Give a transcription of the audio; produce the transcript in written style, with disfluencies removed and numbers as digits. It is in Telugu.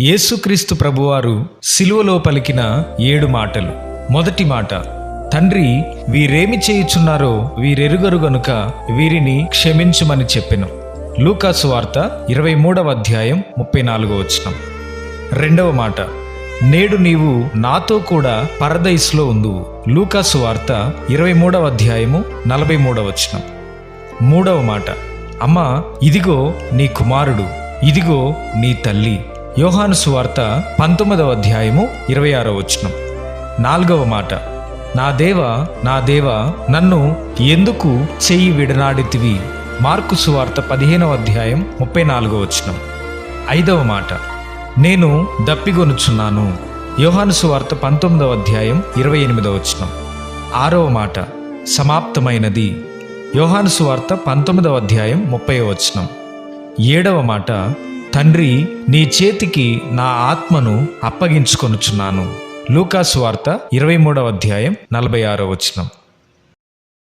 యేసుక్రీస్తు ప్రభువారు సిలువలో పలికిన 7 మాటలు. మొదటి మాట, తండ్రి, వీరేమి చేయుచున్నారో వీరెరుగరు గనుక వీరిని క్షమించుమని చెప్పెను. లూకా సువార్త 23వ అధ్యాయం 34వ వచనం. రెండవ మాట, నేడు నీవు నాతో కూడా పరదైస్లో ఉందువు. లూకా సువార్త 23వ అధ్యాయము 43వ వచనం. మూడవ మాట, అమ్మా, ఇదిగో నీ కుమారుడు, ఇదిగో నీ తల్లి. యోహాను సువార్త 19వ అధ్యాయము 26వ వచనం. నాలుగవ మాట, నా దేవా, నా దేవా, నన్ను ఎందుకు చెయ్యి విడనాడితివి. మార్కు సువార్త 15వ అధ్యాయం 34వ వచనం. ఐదవ మాట, నేను దప్పిగొనుచున్నాను. యోహాను సువార్త 19వ అధ్యాయం 28వ వచనం. ఆరవ మాట, సమాప్తమైనది. యోహాను సువార్త 19వ అధ్యాయం 30వ వచనం. ఏడవ మాట, తండ్రి, నీ చేతికి నా ఆత్మను అప్పగించుకొనుచున్నాను. లూకా సువార్త 23వ అధ్యాయం 46వ వచనం.